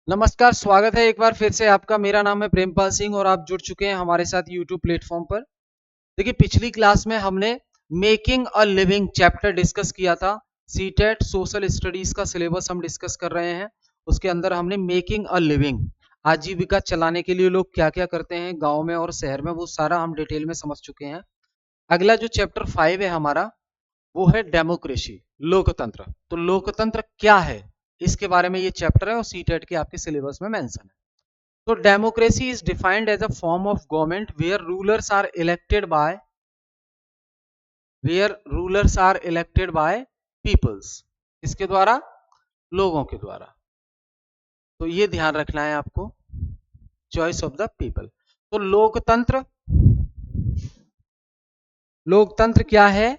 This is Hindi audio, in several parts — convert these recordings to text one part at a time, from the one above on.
नमस्कार, स्वागत है एक बार फिर से आपका। मेरा नाम है प्रेमपाल सिंह और आप जुड़ चुके हैं हमारे साथ यूट्यूब प्लेटफॉर्म पर। देखिए, पिछली क्लास में हमने making a living chapter discuss किया था। सीटेट सोशल स्टडीज का सिलेबस हम डिस्कस कर रहे हैं। उसके अंदर हमने मेकिंग अ लिविंग, आजीविका चलाने के लिए लोग क्या क्या करते हैं गांव में और शहर में, वो सारा हम डिटेल में समझ चुके हैं। अगला जो चैप्टर 5 है हमारा, वो है डेमोक्रेसी, लोकतंत्र। तो लोकतंत्र क्या है, इसके बारे में ये चैप्टर है और सीटेट के आपके सिलेबस में मेंशन है। So democracy is defined as a form of government where rulers are elected by peoples. इसके द्वारा, लोगों के द्वारा। तो ये ध्यान रखना है आपको, चॉइस ऑफ द पीपल। तो लोकतंत्र, लोकतंत्र क्या है?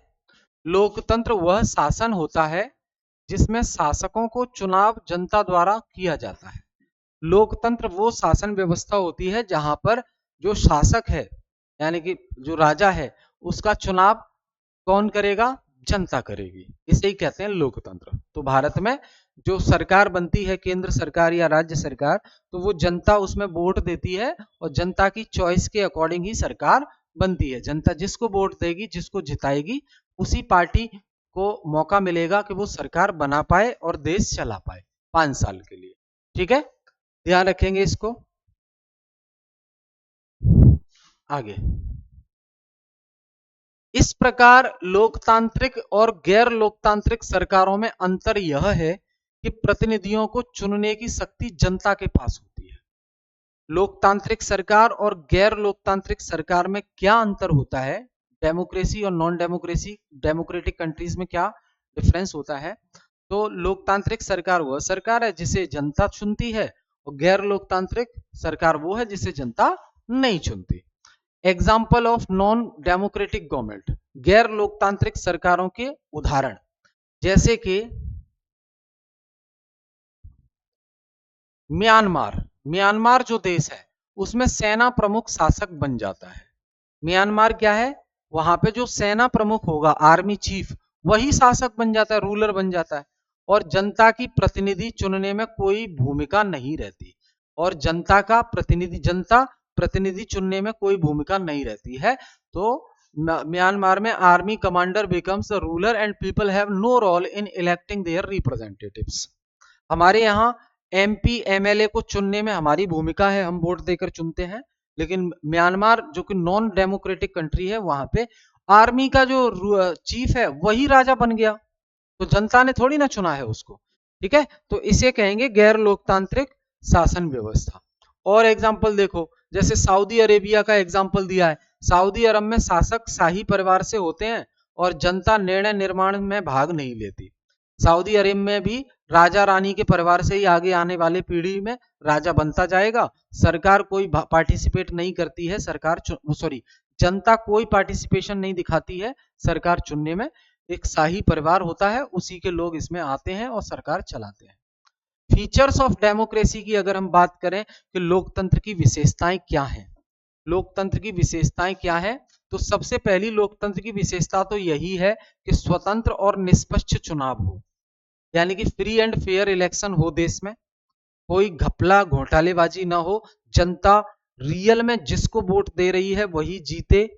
लोकतंत्र वह शासन होता है जिसमें शासकों को चुनाव जनता द्वारा किया जाता है। लोकतंत्र वो शासन व्यवस्था होती है जहां पर जो शासक है, यानी कि जो राजा है, उसका चुनाव कौन करेगा? जनता करेगी। इसे ही कहते हैं लोकतंत्र। तो भारत में जो सरकार बनती है, केंद्र सरकार या राज्य सरकार, तो वो जनता उसमें वोट देती है और जनता की चॉइस के अकॉर्डिंग ही सरकार बनती है। जनता जिसको वोट देगी, जिसको जिताएगी, उसी पार्टी को मौका मिलेगा कि वो सरकार बना पाए और देश चला पाए 5 साल के लिए। ठीक है, ध्यान रखेंगे इसको। आगे, इस प्रकार लोकतांत्रिक और गैर लोकतांत्रिक सरकारों में अंतर यह है कि प्रतिनिधियों को चुनने की शक्ति जनता के पास होती है। लोकतांत्रिक सरकार और गैर लोकतांत्रिक सरकार में क्या अंतर होता है? डेमोक्रेसी और नॉन डेमोक्रेसी, डेमोक्रेटिक कंट्रीज में क्या डिफरेंस होता है? तो लोकतांत्रिक सरकार वह सरकार है जिसे जनता चुनती है और गैर लोकतांत्रिक सरकार वो है जिसे जनता नहीं चुनती। Example of non democratic government, गैर लोकतांत्रिक सरकारों के उदाहरण, जैसे कि म्यांमार। म्यांमार जो देश है, उसमें सेना प्रमुख शासक बन जाता है। म्यांमार क्या है? वहां पे जो सेना प्रमुख होगा, आर्मी चीफ, वही शासक बन जाता है, रूलर बन जाता है। और जनता की प्रतिनिधि चुनने में कोई भूमिका नहीं रहती। और जनता प्रतिनिधि चुनने में कोई भूमिका नहीं रहती है। तो म्यांमार में army commander becomes ruler and people have no role in electing their representatives. हमारे यहाँ एमपी एमएलए को चुनने में हमारी भूमिका है, हम वोट देकर चुनते हैं। लेकिन म्यांमार जो कि नॉन डेमोक्रेटिक कंट्री है, वहां पे आर्मी का जो चीफ है वही राजा बन गया, तो जनता ने थोड़ी ना चुना है उसको। ठीक है, तो इसे कहेंगे गैर लोकतांत्रिक शासन व्यवस्था। और एग्जाम्पल देखो, जैसे सऊदी अरेबिया का एग्जाम्पल दिया है। सऊदी अरब में शासक शाही परिवार से होते हैं और जनता निर्णय निर्माण में भाग नहीं लेती। सऊदी अरब में भी राजा रानी के परिवार से ही आगे आने वाले पीढ़ी में राजा बनता जाएगा। सरकार कोई पार्टिसिपेट नहीं करती है, जनता कोई पार्टिसिपेशन नहीं दिखाती है सरकार चुनने में। एक शाही परिवार होता है, उसी के लोग इसमें आते हैं और सरकार चलाते हैं। फीचर्स ऑफ डेमोक्रेसी की अगर हम बात करें कि लोकतंत्र की विशेषताएं क्या हैं, लोकतंत्र की विशेषताएं क्या है, तो सबसे पहली लोकतंत्र की विशेषता तो यही है कि स्वतंत्र और निष्पक्ष चुनाव हो, यानी कि फ्री एंड फेयर इलेक्शन हो देश में, कोई घपला घोटालेबाजी ना हो, जनता रियल में जिसको वोट दे रही है वही जीते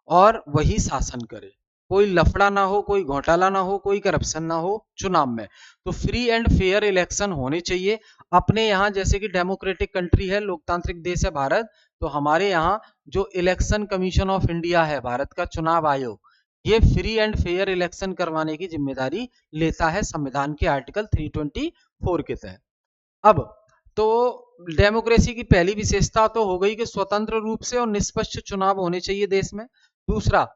और वही शासन करे, कोई लफड़ा ना हो, कोई घोटाला ना हो, कोई करप्शन ना हो चुनाव में। तो फ्री एंड फेयर इलेक्शन होने चाहिए। अपने यहाँ जैसे कि डेमोक्रेटिक कंट्री है, लोकतांत्रिक देश है भारत, तो हमारे यहाँ जो इलेक्शन कमीशन ऑफ इंडिया है, भारत का चुनाव आयोग, ये फ्री एंड फेयर इलेक्शन करवाने की जिम्मेदारी लेता है संविधान के आर्टिकल 324 के तहत। अब तो डेमोक्रेसी की पहली विशेषता तो हो गई कि स्वतंत्र रूप से और निष्पक्ष चुनाव होने चाहिए देश में। दूसरा,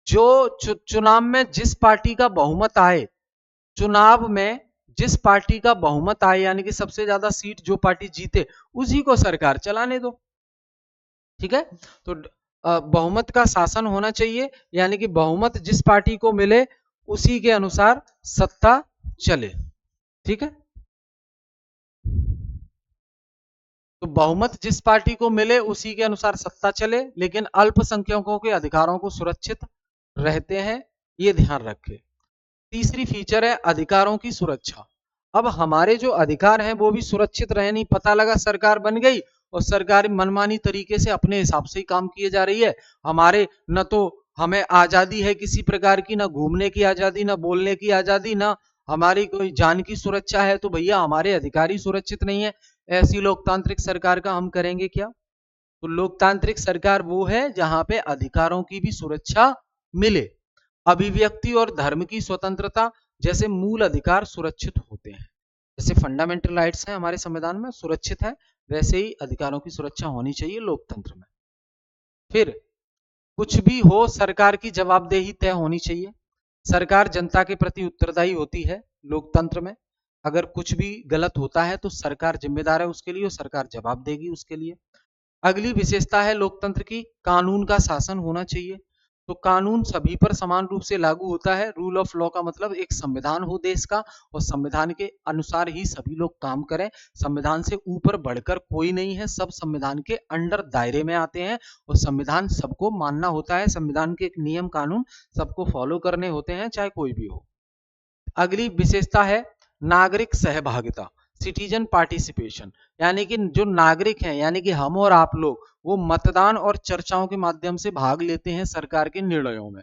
जो चुनाव में जिस पार्टी का बहुमत आए, चुनाव में जिस पार्टी का बहुमत आए, यानी कि सबसे ज्यादा सीट जो पार्टी जीते, उसी को सरकार चलाने दो। ठीक है, तो बहुमत का शासन होना चाहिए, यानी कि बहुमत जिस पार्टी को मिले उसी के अनुसार सत्ता चले। ठीक है, तो बहुमत जिस पार्टी को मिले उसी के अनुसार सत्ता चले, लेकिन अल्पसंख्यकों के अधिकारों को सुरक्षित रहते हैं, ये ध्यान रखें। तीसरी फीचर है अधिकारों की सुरक्षा। अब हमारे जो अधिकार हैं वो भी सुरक्षित रहे नहीं। पता लगा सरकार बन गई और सरकार मनमानी तरीके से अपने हिसाब से ही काम किए जा रही है। हमारे न तो हमें आजादी है किसी प्रकार की, ना घूमने की आजादी, ना बोलने की आजादी, ना हमारी कोई जान की सुरक्षा है। तो भैया हमारे अधिकार ही सुरक्षित नहीं है। ऐसी लोकतांत्रिक सरकार का हम करेंगे क्या? तो लोकतांत्रिक सरकार वो है जहां पे अधिकारों की भी सुरक्षा मिले, अभिव्यक्ति और धर्म की स्वतंत्रता जैसे मूल अधिकार सुरक्षित होते हैं। जैसे फंडामेंटल राइट्स हैं हमारे संविधान में सुरक्षित है, वैसे ही अधिकारों की सुरक्षा होनी चाहिए लोकतंत्र में। फिर कुछ भी हो सरकार की जवाबदेही तय होनी चाहिए। सरकार जनता के प्रति उत्तरदायी होती है लोकतंत्र में। अगर कुछ भी गलत होता है तो सरकार जिम्मेदार है उसके लिए और सरकार जवाब देगी उसके लिए। अगली विशेषता है लोकतंत्र की, कानून का शासन होना चाहिए। तो कानून सभी पर समान रूप से लागू होता है। रूल ऑफ लॉ का मतलब एक संविधान हो देश का और संविधान के अनुसार ही सभी लोग काम करें। संविधान से ऊपर बढ़कर कोई नहीं है, सब संविधान के अंडर दायरे में आते हैं और संविधान सबको मानना होता है। संविधान के नियम कानून सबको फॉलो करने होते हैं चाहे कोई भी हो। अगली विशेषता है नागरिक सहभागिता, सिटीजन पार्टिसिपेशन। यानी कि जो नागरिक हैं यानी कि हम और आप लोग, वो मतदान और चर्चाओं के माध्यम से भाग लेते हैं सरकार के निर्णयों में।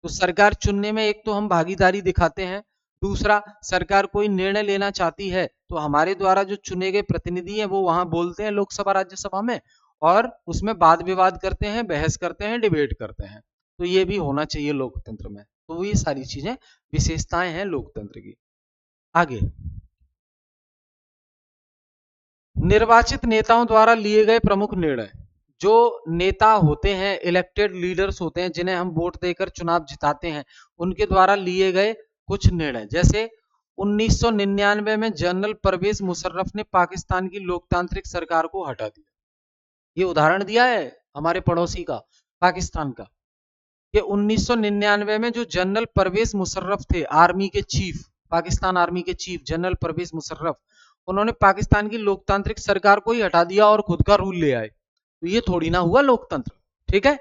तो सरकार चुनने में एक तो हम भागीदारी दिखाते हैं, दूसरा सरकार कोई निर्णय लेना चाहती है तो हमारे द्वारा जो चुने गए प्रतिनिधि हैं वो वहां बोलते हैं लोकसभा राज्यसभा में और उसमें वाद विवाद करते हैं, बहस करते हैं, डिबेट करते हैं। तो ये भी होना चाहिए लोकतंत्र में। तो ये सारी चीजें विशेषताएं हैं लोकतंत्र की। आगे निर्वाचित नेताओं द्वारा लिए गए प्रमुख निर्णय। जो नेता होते हैं, इलेक्टेड लीडर्स होते हैं जिन्हें हम वोट देकर चुनाव जिताते हैं, उनके द्वारा लिए गए कुछ निर्णय। जैसे 1999 में जनरल परवेज मुशर्रफ ने पाकिस्तान की लोकतांत्रिक सरकार को हटा दिया। ये उदाहरण दिया है हमारे पड़ोसी का, पाकिस्तान का। कि 1999 में जो जनरल परवेज मुशर्रफ थे, आर्मी के चीफ, पाकिस्तान आर्मी के चीफ जनरल परवेज मुशर्रफ, उन्होंने पाकिस्तान की लोकतांत्रिक सरकार को ही हटा दिया और खुद का रूल ले आए। तो ये थोड़ी ना हुआ लोकतंत्र। ठीक है।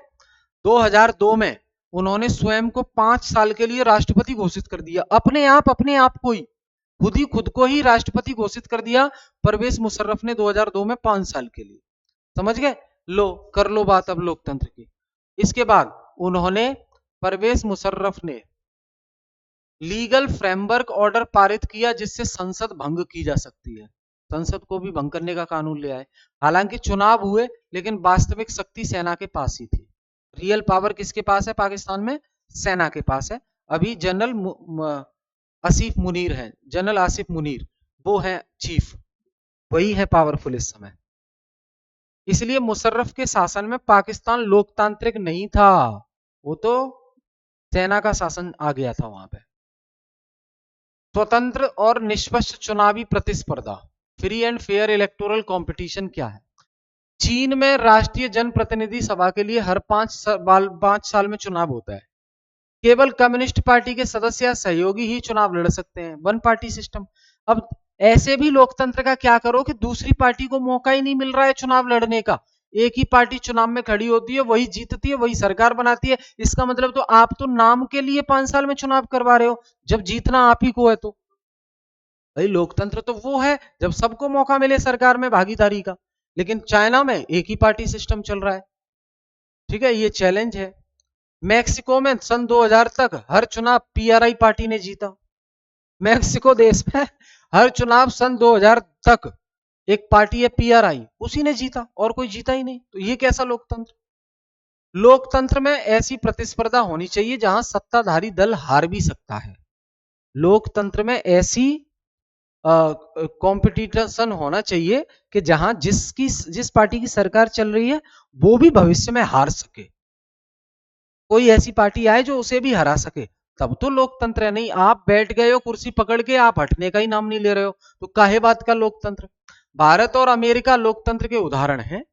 2002 में उन्होंने स्वयं को 5 साल के लिए राष्ट्रपति घोषित कर दिया। अपने आप को ही खुद को ही राष्ट्रपति घोषित कर दिया परवेज मुशर्रफ ने 2002 में 5 साल के लिए। समझ गए? लो कर लो बात अब लोकतंत्र की। इसके बाद उन्होंने, परवेज मुशर्रफ ने लीगल फ्रेमवर्क ऑर्डर पारित किया जिससे संसद भंग की जा सकती है। संसद को भी भंग करने का कानून ले आए। हालांकि चुनाव हुए लेकिन वास्तविक शक्ति सेना के पास ही थी। रियल पावर किसके पास है पाकिस्तान में? सेना के पास है। अभी जनरल आसिफ मुनीर है, जनरल आसिफ मुनीर वो है चीफ, वही है पावरफुल इस समय। इसलिए मुशर्रफ के शासन में पाकिस्तान लोकतांत्रिक नहीं था, वो तो सेना का शासन आ गया था वहां पे। स्वतंत्र और निष्पक्ष चुनावी प्रतिस्पर्धा, free and fair electoral competition क्या है? चीन में राष्ट्रीय जनप्रतिनिधि सभा के लिए हर 5 साल में चुनाव होता है। केवल कम्युनिस्ट पार्टी के सदस्य या सहयोगी ही चुनाव लड़ सकते हैं, वन पार्टी सिस्टम। अब ऐसे भी लोकतंत्र का क्या करो कि दूसरी पार्टी को मौका ही नहीं मिल रहा है चुनाव लड़ने का। एक ही पार्टी चुनाव में खड़ी होती है, वही जीतती है, वही सरकार बनाती है। इसका मतलब तो आप तो नाम के लिए 5 साल में चुनाव करवा रहे हो, जब जीतना आप ही को है। तो भाई लोकतंत्र तो वो है जब सबको मौका मिले सरकार में भागीदारी का। लेकिन चाइना में एक ही पार्टी सिस्टम चल रहा है। ठीक है, ये चैलेंज है। मैक्सिको में सन 2000 तक हर चुनाव पीआरआई पार्टी ने जीता। मैक्सिको देश में हर चुनाव सन 2000 तक एक पार्टी है पीआरआई, उसी ने जीता और कोई जीता ही नहीं। तो ये कैसा लोकतंत्र? लोकतंत्र में ऐसी प्रतिस्पर्धा होनी चाहिए जहां सत्ताधारी दल हार भी सकता है। लोकतंत्र में ऐसी कंपटीशन होना चाहिए कि जहां जिस पार्टी की सरकार चल रही है वो भी भविष्य में हार सके, कोई ऐसी पार्टी आए जो उसे भी हरा सके, तब तो लोकतंत्र है। नहीं आप बैठ गए हो कुर्सी पकड़ के, आप हटने का ही नाम नहीं ले रहे हो, तो काहे बात का लोकतंत्र? भारत और अमेरिका लोकतंत्र के उदाहरण हैं।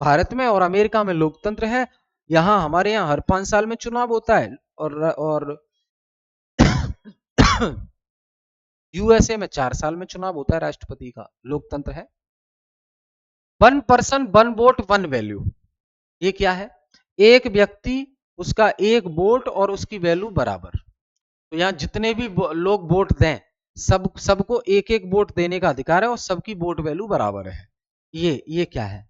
भारत में और अमेरिका में लोकतंत्र है। यहां हमारे यहां हर 5 साल में चुनाव होता है और यूएसए में 4 साल में चुनाव होता है राष्ट्रपति का, लोकतंत्र है। 1 पर्सन 1 वोट 1 वैल्यू, ये क्या है? एक व्यक्ति उसका एक वोट और उसकी वैल्यू बराबर। तो यहां जितने भी लोग वोट दें सबको एक एक वोट देने का अधिकार है और सबकी वोट वैल्यू बराबर है। ये क्या है?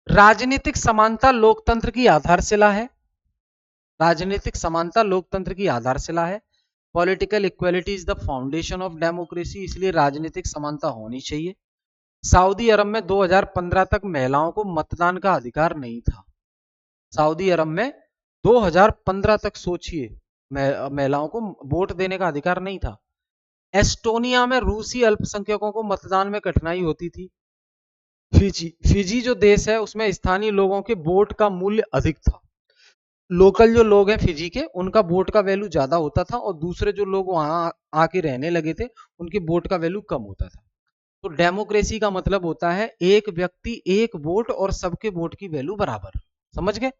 राजनीतिक समानता लोकतंत्र की आधारशिला है। राजनीतिक समानता लोकतंत्र की आधारशिला है। Political equality is the foundation of democracy, इसलिए राजनीतिक समानता होनी चाहिए। सऊदी अरब में 2015 तक महिलाओं को मतदान का अधिकार नहीं था। सऊदी अरब में 2015 तक सोचिए, महिलाओं को वोट देने का अधिकार नहीं था। एस्टोनिया में रूसी अल्पसंख्यकों को मतदान में कठिनाई होती थी। फिजी जो देश है उसमें स्थानीय लोगों के वोट का मूल्य अधिक था। लोकल जो लोग हैं फिजी के, उनका वोट का वैल्यू ज्यादा होता था और दूसरे जो लोग वहां आके रहने लगे थे उनके वोट का वैल्यू कम होता था। तो डेमोक्रेसी का मतलब होता है एक व्यक्ति एक वोट और सबके वोट की वैल्यू बराबर। समझ गए?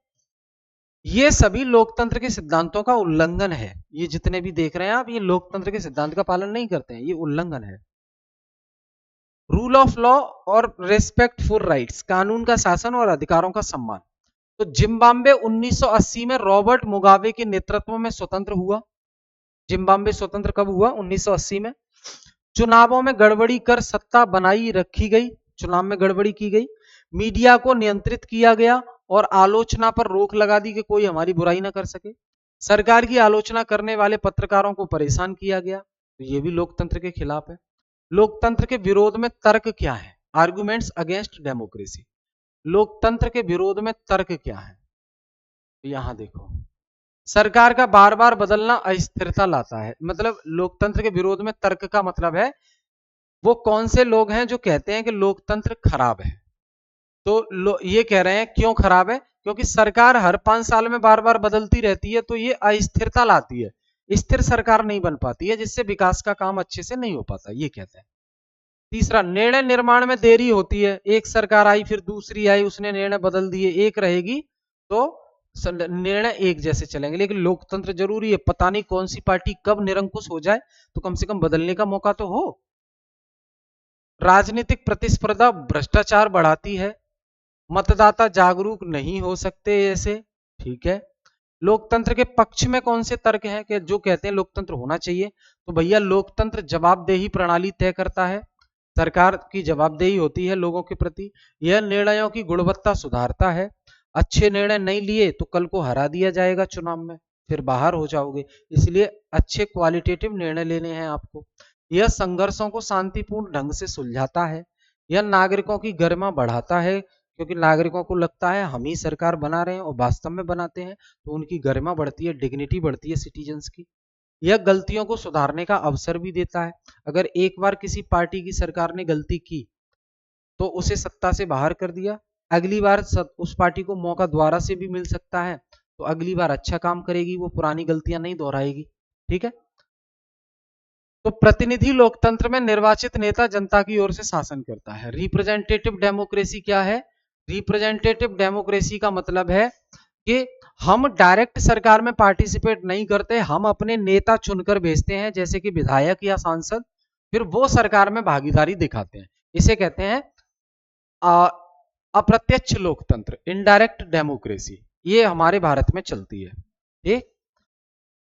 ये सभी लोकतंत्र के सिद्धांतों का उल्लंघन है। ये जितने भी देख रहे हैं आप, ये लोकतंत्र के सिद्धांत का पालन नहीं करते हैं, ये उल्लंघन है। रूल ऑफ लॉ और रेस्पेक्ट फॉर राइट्स, कानून का शासन और अधिकारों का सम्मान। तो जिम्बाब्वे 1980 में रॉबर्ट मुगाबे के नेतृत्व में स्वतंत्र हुआ। जिम्बाब्वे स्वतंत्र कब हुआ? 1980 में। चुनावों में गड़बड़ी कर सत्ता बनाई रखी गई, चुनाव में गड़बड़ी की गई। मीडिया को नियंत्रित किया गया और आलोचना पर रोक लगा दी कि कोई हमारी बुराई ना कर सके। सरकार की आलोचना करने वाले पत्रकारों को परेशान किया गया। तो ये भी लोकतंत्र के खिलाफ है। लोकतंत्र के विरोध में तर्क क्या है? Arguments against democracy. लोकतंत्र के विरोध में तर्क क्या है? तो यहां देखो, सरकार का बार बार बदलना अस्थिरता लाता है। मतलब लोकतंत्र के विरोध में तर्क का मतलब है वो कौन से लोग हैं जो कहते हैं कि लोकतंत्र खराब है। तो ये कह रहे हैं क्यों खराब है? क्योंकि सरकार हर 5 साल में बार बार बदलती रहती है तो ये अस्थिरता लाती है, स्थिर सरकार नहीं बन पाती है, जिससे विकास का काम अच्छे से नहीं हो पाता, ये कहते हैं। तीसरा, निर्णय निर्माण में देरी होती है। एक सरकार आई फिर दूसरी आई, उसने निर्णय बदल दिए, एक रहेगी तो निर्णय एक जैसे चलेंगे। लेकिन लोकतंत्र जरूरी है, पता नहीं कौन सी पार्टी कब निरंकुश हो जाए, तो कम से कम बदलने का मौका तो हो। राजनीतिक प्रतिस्पर्धा भ्रष्टाचार बढ़ाती है। मतदाता जागरूक नहीं हो सकते ऐसे, ठीक है। लोकतंत्र के पक्ष में कौन से तर्क हैं कि जो कहते हैं लोकतंत्र होना चाहिए? तो भैया लोकतंत्र जवाबदेही प्रणाली तय करता है, सरकार की जवाबदेही होती है लोगों के प्रति। यह निर्णयों की गुणवत्ता सुधारता है। अच्छे निर्णय नहीं लिए तो कल को हरा दिया जाएगा चुनाव में, फिर बाहर हो जाओगे। इसलिए अच्छे क्वालिटेटिव निर्णय लेने हैं आपको। यह संघर्षों को शांतिपूर्ण ढंग से सुलझाता है। यह नागरिकों की गरिमा बढ़ाता है, क्योंकि नागरिकों को लगता है हम ही सरकार बना रहे हैं और वास्तव में बनाते हैं, तो उनकी गरिमा बढ़ती है, डिग्निटी बढ़ती है सिटीजन्स की। यह गलतियों को सुधारने का अवसर भी देता है। अगर एक बार किसी पार्टी की सरकार ने गलती की तो उसे सत्ता से बाहर कर दिया, अगली बार उस पार्टी को मौका दोबारा से भी मिल सकता है, तो अगली बार अच्छा काम करेगी, वो पुरानी गलतियां नहीं दोहराएगी, ठीक है। तो प्रतिनिधि लोकतंत्र में निर्वाचित नेता जनता की ओर से शासन करता है। रिप्रेजेंटेटिव डेमोक्रेसी क्या है? रिप्रेजेंटेटिव डेमोक्रेसी का मतलब है कि हम डायरेक्ट सरकार में पार्टिसिपेट नहीं करते, हम अपने नेता चुनकर भेजते हैं, जैसे कि विधायक या सांसद, फिर वो सरकार में भागीदारी दिखाते हैं। इसे कहते हैं अप्रत्यक्ष लोकतंत्र, इनडायरेक्ट डेमोक्रेसी। ये हमारे भारत में चलती है। ठीक।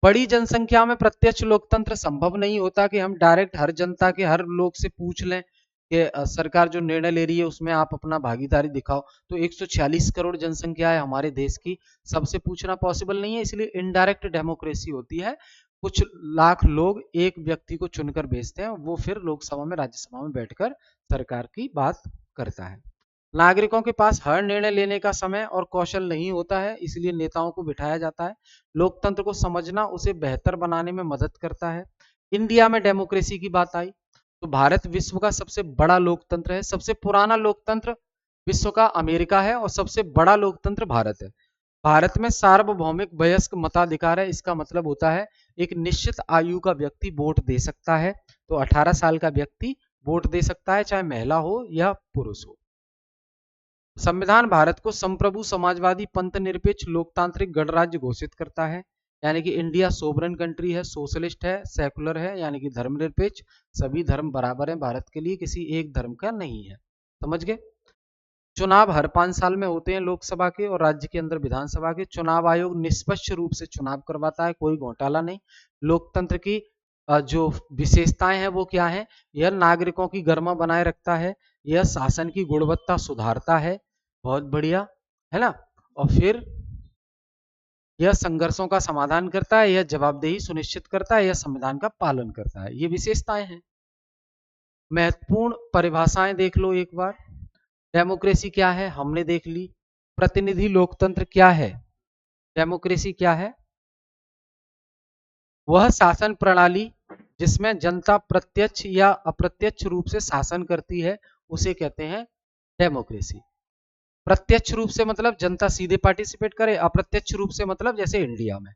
बड़ी जनसंख्या में प्रत्यक्ष लोकतंत्र संभव नहीं होता कि हम डायरेक्ट हर जनता के हर लोग से पूछ लें कि सरकार जो निर्णय ले रही है उसमें आप अपना भागीदारी दिखाओ। तो 146 करोड़ जनसंख्या है हमारे देश की, सबसे पूछना पॉसिबल नहीं है, इसलिए इनडायरेक्ट डेमोक्रेसी होती है। कुछ लाख लोग एक व्यक्ति को चुनकर भेजते हैं, वो फिर लोकसभा में राज्यसभा में बैठकर सरकार की बात करता है। नागरिकों के पास हर निर्णय लेने का समय और कौशल नहीं होता है, इसलिए नेताओं को बिठाया जाता है। लोकतंत्र को समझना उसे बेहतर बनाने में मदद करता है। इंडिया में डेमोक्रेसी की बात आई तो भारत विश्व का सबसे बड़ा लोकतंत्र है। सबसे पुराना लोकतंत्र विश्व का अमेरिका है और सबसे बड़ा लोकतंत्र भारत है। भारत में सार्वभौमिक वयस्क मताधिकार है। इसका मतलब होता है एक निश्चित आयु का व्यक्ति वोट दे सकता है। तो 18 साल का व्यक्ति वोट दे सकता है, चाहे महिला हो या पुरुष हो। संविधान भारत को संप्रभु समाजवादी पंथ निरपेक्ष लोकतांत्रिक गणराज्य घोषित करता है। यानी कि इंडिया सोवरेन कंट्री है, सोशलिस्ट है, सेकुलर है, यानी कि धर्मनिरपेक्ष, सभी धर्म बराबर हैं भारत के लिए, किसी एक धर्म का नहीं है। समझ गए? चुनाव हर 5 साल में होते हैं लोकसभा के और राज्य के अंदर विधानसभा के। चुनाव आयोग निष्पक्ष रूप से चुनाव करवाता है, कोई घोटाला नहीं। लोकतंत्र की जो विशेषताएं हैं वो क्या है? यह नागरिकों की गरिमा बनाए रखता है, यह शासन की गुणवत्ता सुधारता है, बहुत बढ़िया है ना। और फिर यह संघर्षों का समाधान करता है, यह जवाबदेही सुनिश्चित करता है, यह संविधान का पालन करता है। ये विशेषताएं हैं। महत्वपूर्ण परिभाषाएं देख लो एक बार। डेमोक्रेसी क्या है हमने देख ली। प्रतिनिधि लोकतंत्र क्या है? डेमोक्रेसी क्या है? वह शासन प्रणाली जिसमें जनता प्रत्यक्ष या अप्रत्यक्ष रूप से शासन करती है, उसे कहते हैं डेमोक्रेसी। प्रत्यक्ष रूप से मतलब जनता सीधे पार्टिसिपेट करे, अप्रत्यक्ष रूप से मतलब जैसे इंडिया में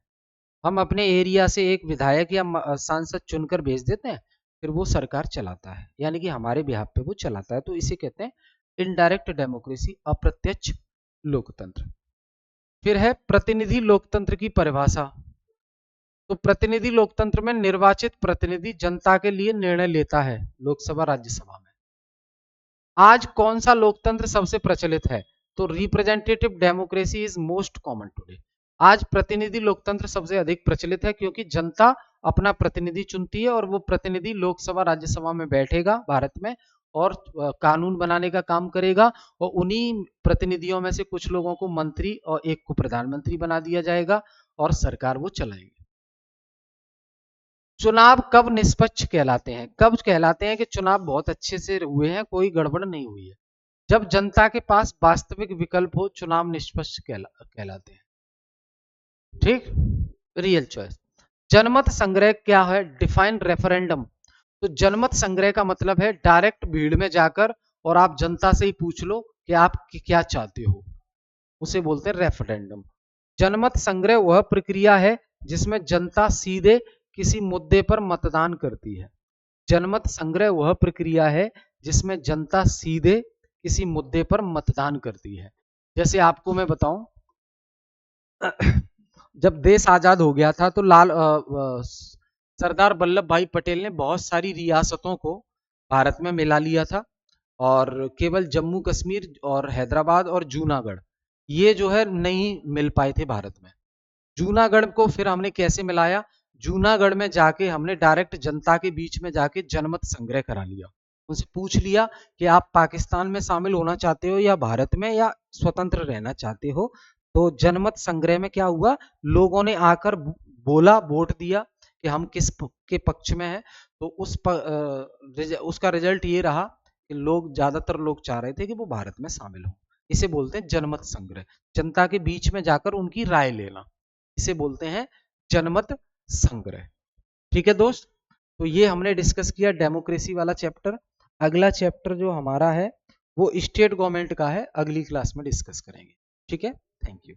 हम अपने एरिया से एक विधायक या सांसद चुनकर भेज देते हैं, फिर वो सरकार चलाता है, यानी कि हमारे बिहाफ पे वो चलाता है, तो इसे कहते हैं इनडायरेक्ट डेमोक्रेसी, अप्रत्यक्ष लोकतंत्र। फिर है प्रतिनिधि लोकतंत्र की परिभाषा। तो प्रतिनिधि लोकतंत्र में निर्वाचित प्रतिनिधि जनता के लिए निर्णय लेता है लोकसभा राज्यसभा में। आज कौन सा लोकतंत्र सबसे प्रचलित है? तो representative democracy is most common today. आज प्रतिनिधि लोकतंत्र सबसे अधिक प्रचलित है, क्योंकि जनता अपना प्रतिनिधि चुनती है और वो प्रतिनिधि लोकसभा राज्यसभा में बैठेगा भारत में और कानून बनाने का काम करेगा, और उन्हीं प्रतिनिधियों में से कुछ लोगों को मंत्री और एक को प्रधानमंत्री बना दिया जाएगा और सरकार वो चलाएंगे। चुनाव कब निष्पक्ष कहलाते हैं? कब कहलाते हैं कि चुनाव बहुत अच्छे से हुए हैं, कोई गड़बड़ नहीं हुई है? जब जनता के पास वास्तविक विकल्प हो, चुनाव निष्पक्ष कहलाते हैं। ठीक, रियल चॉइस। जनमत संग्रह क्या है? Define referendum. तो जनमत संग्रह का मतलब है डायरेक्ट भीड़ में जाकर और आप जनता से ही पूछ लो कि आप क्या चाहते हो, उसे बोलते हैं रेफरेंडम। जनमत संग्रह वह प्रक्रिया है जिसमें जनता सीधे किसी मुद्दे पर मतदान करती है। जनमत संग्रह वह प्रक्रिया है जिसमें जनता सीधे किसी मुद्दे पर मतदान करती है। जैसे आपको मैं बताऊं, जब देश आजाद हो गया था तो सरदार वल्लभ भाई पटेल ने बहुत सारी रियासतों को भारत में मिला लिया था, और केवल जम्मू कश्मीर और हैदराबाद और जूनागढ़ ये जो है नहीं मिल पाए थे भारत में। जूनागढ़ को फिर हमने कैसे मिलाया? जूनागढ़ में जाके हमने डायरेक्ट जनता के बीच में जाके जनमत संग्रह करा लिया, उनसे पूछ लिया कि आप पाकिस्तान में शामिल होना चाहते हो या भारत में, या स्वतंत्र रहना चाहते हो। तो जनमत संग्रह में क्या हुआ, लोगों ने आकर बोला, वोट दिया कि हम किस के पक्ष में हैं। तो उसका रिजल्ट ये रहा कि ज्यादातर लोग चाह रहे थे कि वो भारत में शामिल हो। इसे बोलते हैं जनमत संग्रह, जनता के बीच में जाकर उनकी राय लेना, इसे बोलते हैं जनमत संग्रह। ठीक है दोस्त, तो ये हमने डिस्कस किया डेमोक्रेसी वाला चैप्टर। अगला चैप्टर जो हमारा है वो स्टेट गवर्नमेंट का है, अगली क्लास में डिस्कस करेंगे। ठीक है, थैंक यू।